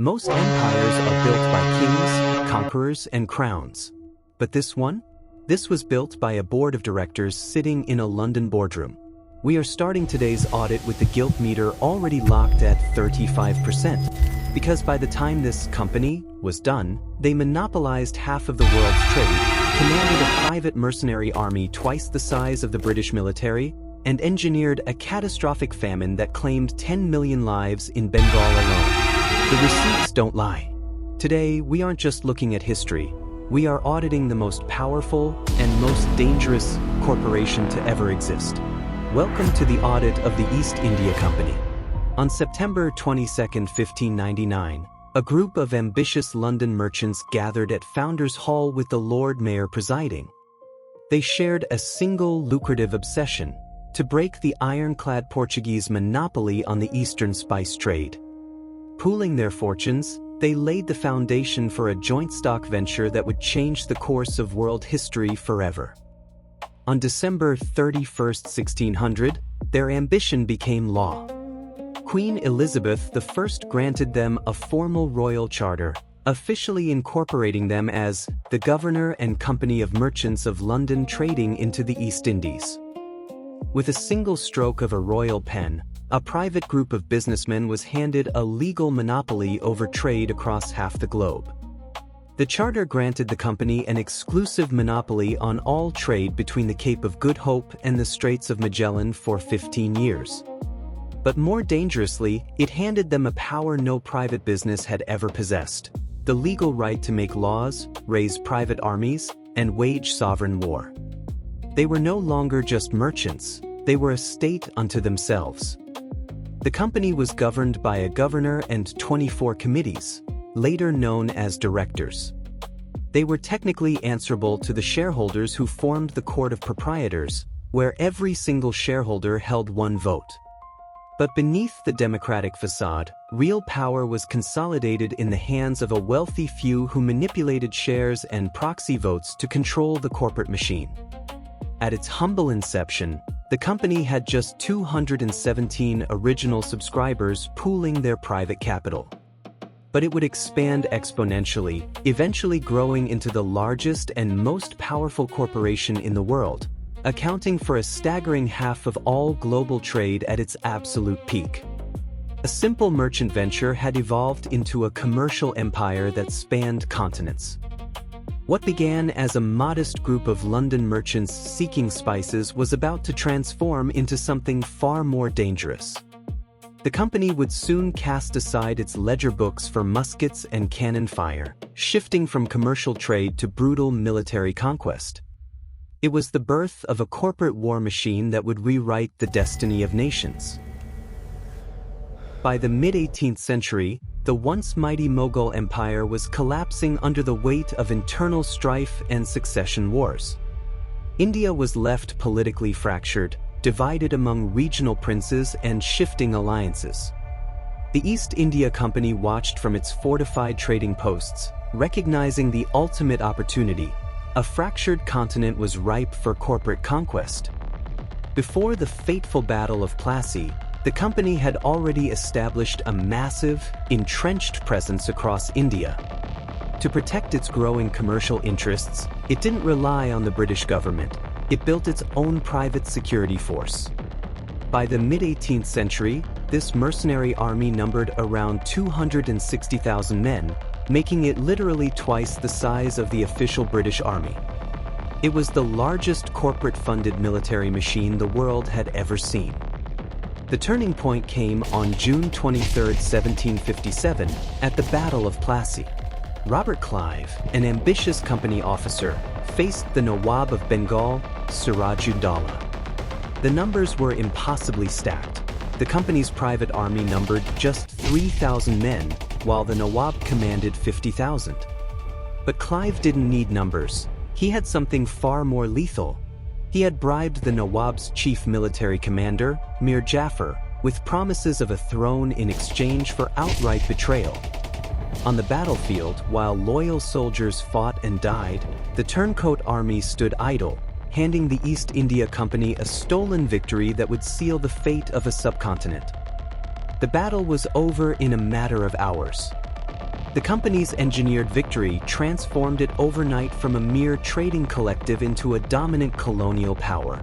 Most empires are built by kings, conquerors, and crowns. But this one? This was built by a board of directors sitting in a London boardroom. We are starting today's audit with the guilt meter already locked at 35%, because by the time this company was done, they monopolized half of the world's trade, commanded a private mercenary army twice the size of the British military, and engineered a catastrophic famine that claimed 10 million lives in Bengal alone. The receipts don't lie. Today, we aren't just looking at history. We are auditing the most powerful and most dangerous corporation to ever exist. Welcome to the audit of the East India Company. On September 22, 1599, a group of ambitious London merchants gathered at Founders Hall with the Lord Mayor presiding. They shared a single lucrative obsession: to break the ironclad Portuguese monopoly on the eastern spice trade. Pooling their fortunes, they laid the foundation for a joint stock venture that would change the course of world history forever. On December 31, 1600, their ambition became law. Queen Elizabeth I granted them a formal royal charter, officially incorporating them as the Governor and Company of Merchants of London trading into the East Indies. With a single stroke of a royal pen, a private group of businessmen was handed a legal monopoly over trade across half the globe. The charter granted the company an exclusive monopoly on all trade between the Cape of Good Hope and the Straits of Magellan for 15 years. But more dangerously, it handed them a power no private business had ever possessed: the legal right to make laws, raise private armies, and wage sovereign war. They were no longer just merchants, they were a state unto themselves. The company was governed by a governor and 24 committees, later known as directors. They were technically answerable to the shareholders who formed the Court of Proprietors, where every single shareholder held one vote. But beneath the democratic facade, real power was consolidated in the hands of a wealthy few who manipulated shares and proxy votes to control the corporate machine. At its humble inception, the company had just 217 original subscribers pooling their private capital. But it would expand exponentially, eventually growing into the largest and most powerful corporation in the world, accounting for a staggering half of all global trade at its absolute peak. A simple merchant venture had evolved into a commercial empire that spanned continents. What began as a modest group of London merchants seeking spices was about to transform into something far more dangerous. The company would soon cast aside its ledger books for muskets and cannon fire, shifting from commercial trade to brutal military conquest. It was the birth of a corporate war machine that would rewrite the destiny of nations. By the mid-18th century, the once mighty Mughal Empire was collapsing under the weight of internal strife and succession wars. India was left politically fractured, divided among regional princes and shifting alliances. The East India Company watched from its fortified trading posts, recognizing the ultimate opportunity: a fractured continent was ripe for corporate conquest. Before the fateful Battle of Plassey, the company had already established a massive, entrenched presence across India. To protect its growing commercial interests, it didn't rely on the British government. It built its own private security force. By the mid-18th century, this mercenary army numbered around 260,000 men, making it literally twice the size of the official British Army. It was the largest corporate-funded military machine the world had ever seen. The turning point came on June 23, 1757, at the Battle of Plassey. Robert Clive, an ambitious company officer, faced the Nawab of Bengal, Siraj-ud-Dowlah. The numbers were impossibly stacked. The company's private army numbered just 3,000 men, while the Nawab commanded 50,000. But Clive didn't need numbers. He had something far more lethal. He had bribed the Nawab's chief military commander, Mir Jafar, with promises of a throne in exchange for outright betrayal. On the battlefield, while loyal soldiers fought and died, the turncoat army stood idle, handing the East India Company a stolen victory that would seal the fate of a subcontinent. The battle was over in a matter of hours. The company's engineered victory transformed it overnight from a mere trading collective into a dominant colonial power.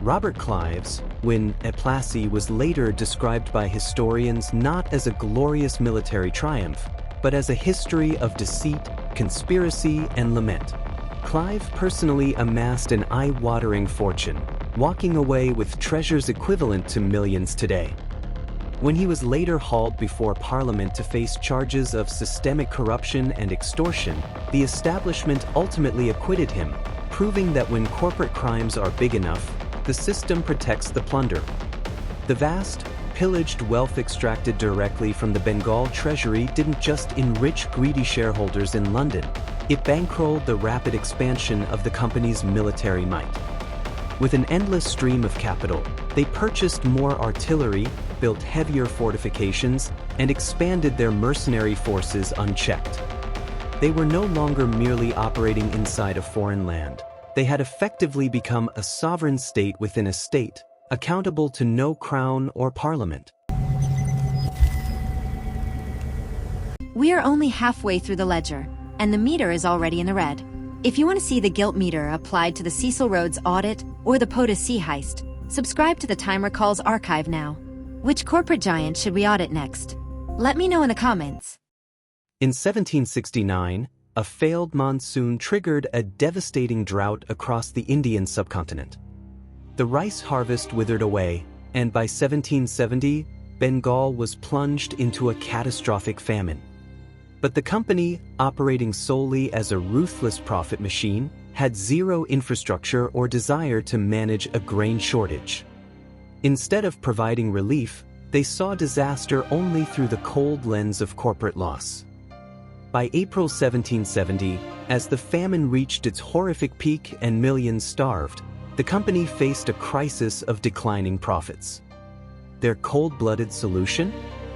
Robert Clive's win at Plassey was later described by historians not as a glorious military triumph, but as a history of deceit, conspiracy, and lament. Clive personally amassed an eye-watering fortune, walking away with treasures equivalent to millions today. When he was later hauled before Parliament to face charges of systemic corruption and extortion, the establishment ultimately acquitted him, proving that when corporate crimes are big enough, the system protects the plunder. The vast, pillaged wealth extracted directly from the Bengal treasury didn't just enrich greedy shareholders in London, it bankrolled the rapid expansion of the company's military might. With an endless stream of capital, they purchased more artillery, built heavier fortifications, and expanded their mercenary forces unchecked. They were no longer merely operating inside a foreign land. They had effectively become a sovereign state within a state, accountable to no crown or parliament. We are only halfway through the ledger, and the meter is already in the red. If you want to see the gilt meter applied to the Cecil Rhodes audit or the Potosí heist, subscribe to the Time Recalls archive now. Which corporate giant should we audit next? Let me know in the comments. In 1769, a failed monsoon triggered a devastating drought across the Indian subcontinent. The rice harvest withered away, and by 1770, Bengal was plunged into a catastrophic famine. But the company, operating solely as a ruthless profit machine, had zero infrastructure or desire to manage a grain shortage. Instead of providing relief, they saw disaster only through the cold lens of corporate loss. By April 1770, as the famine reached its horrific peak and millions starved, the company faced a crisis of declining profits. Their cold-blooded solution?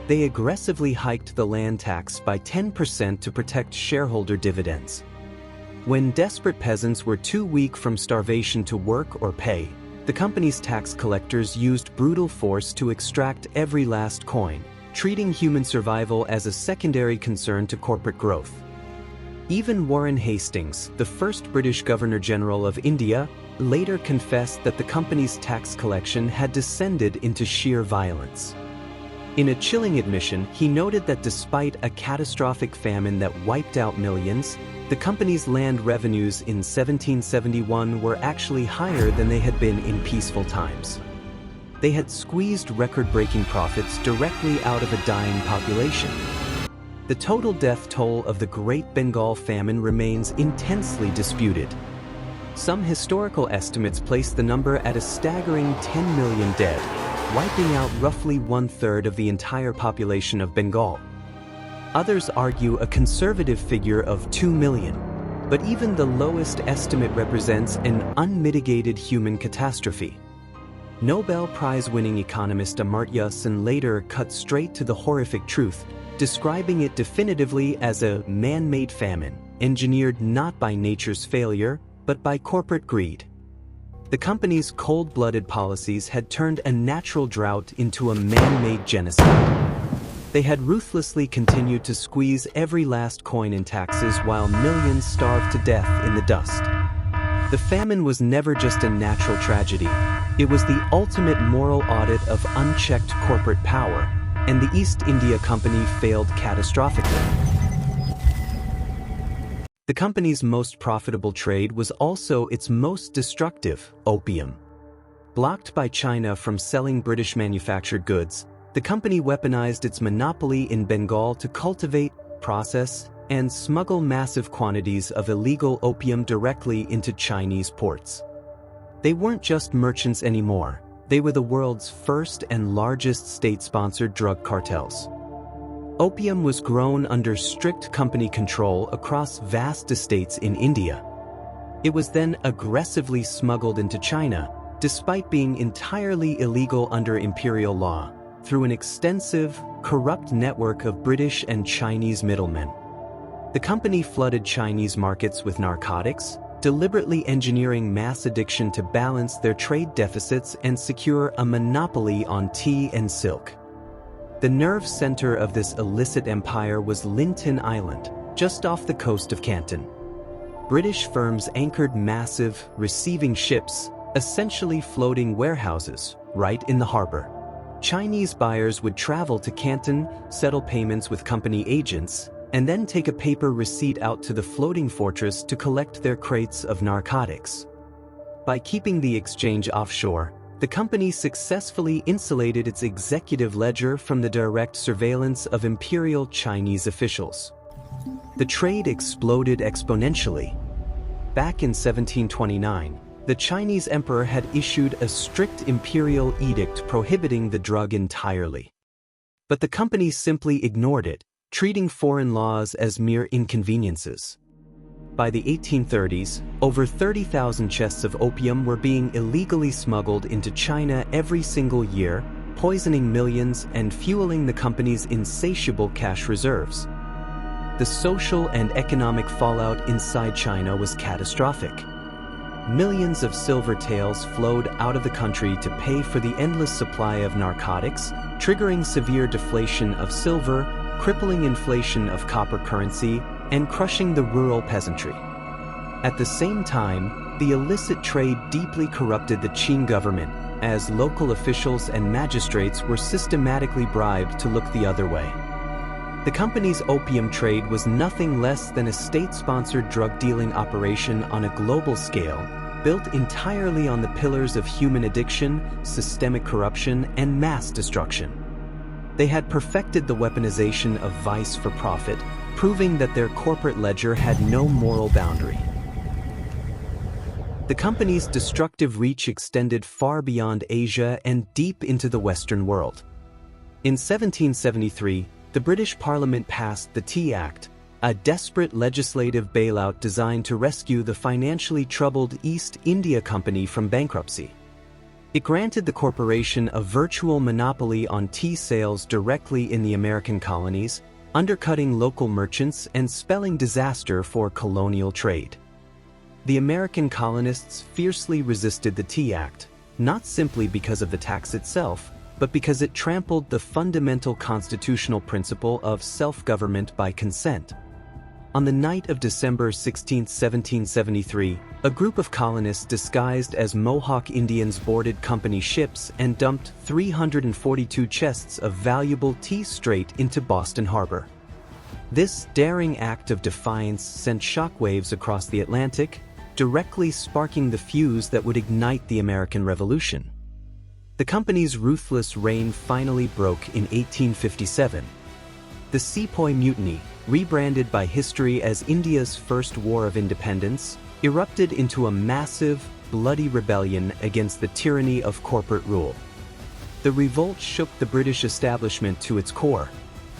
They aggressively hiked the land tax by 10% to protect shareholder dividends. When desperate peasants were too weak from starvation to work or pay, the company's tax collectors used brutal force to extract every last coin, treating human survival as a secondary concern to corporate growth. Even Warren Hastings, the first British Governor-General of India, later confessed that the company's tax collection had descended into sheer violence. In a chilling admission, he noted that despite a catastrophic famine that wiped out millions, the company's land revenues in 1771 were actually higher than they had been in peaceful times. They had squeezed record-breaking profits directly out of a dying population. The total death toll of the Great Bengal Famine remains intensely disputed. Some historical estimates place the number at a staggering 10 million dead, wiping out roughly one-third of the entire population of Bengal. Others argue a conservative figure of 2 million, but even the lowest estimate represents an unmitigated human catastrophe. Nobel Prize-winning economist Amartya Sen later cut straight to the horrific truth, describing it definitively as a man-made famine, engineered not by nature's failure, but by corporate greed. The company's cold-blooded policies had turned a natural drought into a man-made genocide. They had ruthlessly continued to squeeze every last coin in taxes while millions starved to death in the dust. The famine was never just a natural tragedy. It was the ultimate moral audit of unchecked corporate power, and the East India Company failed catastrophically. The company's most profitable trade was also its most destructive, opium. Blocked by China from selling British-manufactured goods, the company weaponized its monopoly in Bengal to cultivate, process, and smuggle massive quantities of illegal opium directly into Chinese ports. They weren't just merchants anymore, they were the world's first and largest state-sponsored drug cartels. Opium was grown under strict company control across vast estates in India. It was then aggressively smuggled into China, despite being entirely illegal under imperial law, through an extensive, corrupt network of British and Chinese middlemen. The company flooded Chinese markets with narcotics, deliberately engineering mass addiction to balance their trade deficits and secure a monopoly on tea and silk. The nerve center of this illicit empire was Linton Island, just off the coast of Canton. British firms anchored massive, receiving ships, essentially floating warehouses, right in the harbor. Chinese buyers would travel to Canton, settle payments with company agents, and then take a paper receipt out to the floating fortress to collect their crates of narcotics. By keeping the exchange offshore, the company successfully insulated its executive ledger from the direct surveillance of imperial Chinese officials. The trade exploded exponentially. Back in 1729, the Chinese emperor had issued a strict imperial edict prohibiting the drug entirely. But the company simply ignored it, treating foreign laws as mere inconveniences. By the 1830s, over 30,000 chests of opium were being illegally smuggled into China every single year, poisoning millions and fueling the company's insatiable cash reserves. The social and economic fallout inside China was catastrophic. Millions of silver taels flowed out of the country to pay for the endless supply of narcotics, triggering severe deflation of silver, crippling inflation of copper currency, and crushing the rural peasantry. At the same time, the illicit trade deeply corrupted the Qing government, as local officials and magistrates were systematically bribed to look the other way. The company's opium trade was nothing less than a state-sponsored drug-dealing operation on a global scale, built entirely on the pillars of human addiction, systemic corruption, and mass destruction. They had perfected the weaponization of vice for profit, proving that their corporate ledger had no moral boundary. The company's destructive reach extended far beyond Asia and deep into the Western world. In 1773, the British Parliament passed the Tea Act, a desperate legislative bailout designed to rescue the financially troubled East India Company from bankruptcy. It granted the corporation a virtual monopoly on tea sales directly in the American colonies, undercutting local merchants and spelling disaster for colonial trade. The American colonists fiercely resisted the Tea Act, not simply because of the tax itself, but because it trampled the fundamental constitutional principle of self-government by consent. On the night of December 16, 1773, a group of colonists disguised as Mohawk Indians boarded company ships and dumped 342 chests of valuable tea straight into Boston Harbor. This daring act of defiance sent shockwaves across the Atlantic, directly sparking the fuse that would ignite the American Revolution. The company's ruthless reign finally broke in 1857. The Sepoy Mutiny, rebranded by history as India's first war of independence, erupted into a massive, bloody rebellion against the tyranny of corporate rule. The revolt shook the British establishment to its core.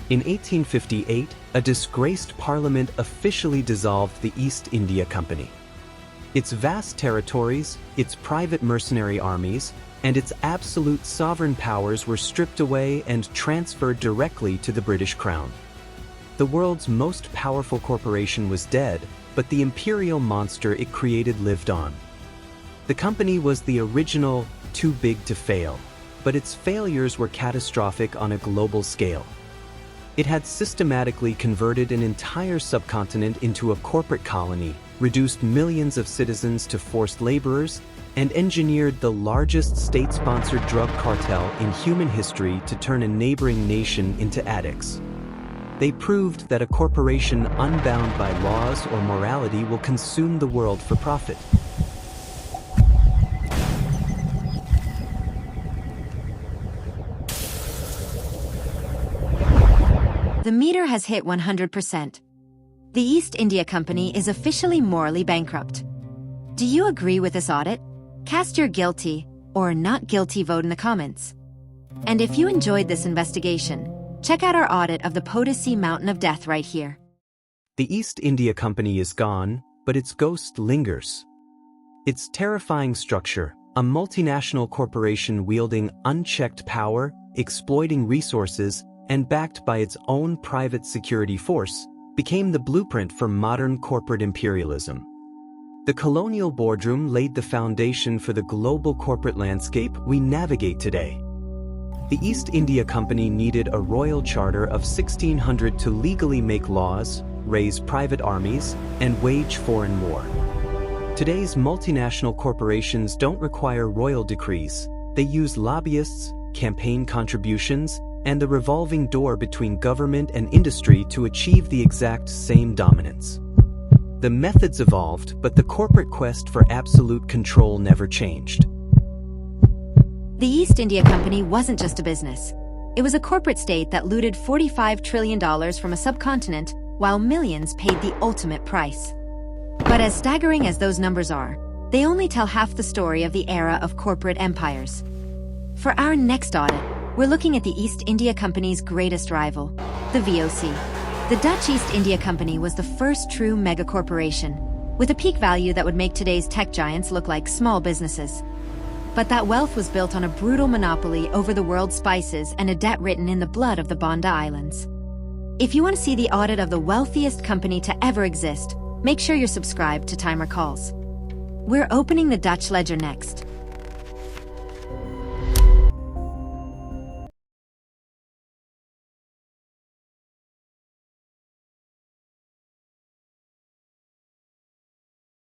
In 1858, a disgraced parliament officially dissolved the East India Company. Its vast territories, its private mercenary armies, and its absolute sovereign powers were stripped away and transferred directly to the British Crown. The world's most powerful corporation was dead, but the imperial monster it created lived on. The company was the original, too big to fail, but its failures were catastrophic on a global scale. It had systematically converted an entire subcontinent into a corporate colony, reduced millions of citizens to forced laborers, and engineered the largest state-sponsored drug cartel in human history to turn a neighboring nation into addicts. They proved that a corporation unbound by laws or morality will consume the world for profit. The meter has hit 100%. The East India Company is officially morally bankrupt. Do you agree with this audit? Cast your guilty or not guilty vote in the comments. And if you enjoyed this investigation, check out our audit of the Potosí Mountain of Death right here. The East India Company is gone, but its ghost lingers. Its terrifying structure, a multinational corporation wielding unchecked power, exploiting resources, and backed by its own private security force, became the blueprint for modern corporate imperialism. The colonial boardroom laid the foundation for the global corporate landscape we navigate today. The East India Company needed a royal charter of 1600 to legally make laws, raise private armies, and wage foreign war. Today's multinational corporations don't require royal decrees. They use lobbyists, campaign contributions, and the revolving door between government and industry to achieve the exact same dominance. The methods evolved, but the corporate quest for absolute control never changed. The East India Company wasn't just a business. It was a corporate state that looted $45 trillion from a subcontinent while millions paid the ultimate price. But as staggering as those numbers are, they only tell half the story of the era of corporate empires. For our next audit, we're looking at the East India Company's greatest rival, the VOC. The Dutch East India Company was the first true megacorporation, with a peak value that would make today's tech giants look like small businesses. But that wealth was built on a brutal monopoly over the world's spices and a debt written in the blood of the Banda Islands. If you want to see the audit of the wealthiest company to ever exist, make sure you're subscribed to Timer Calls. We're opening the Dutch ledger next.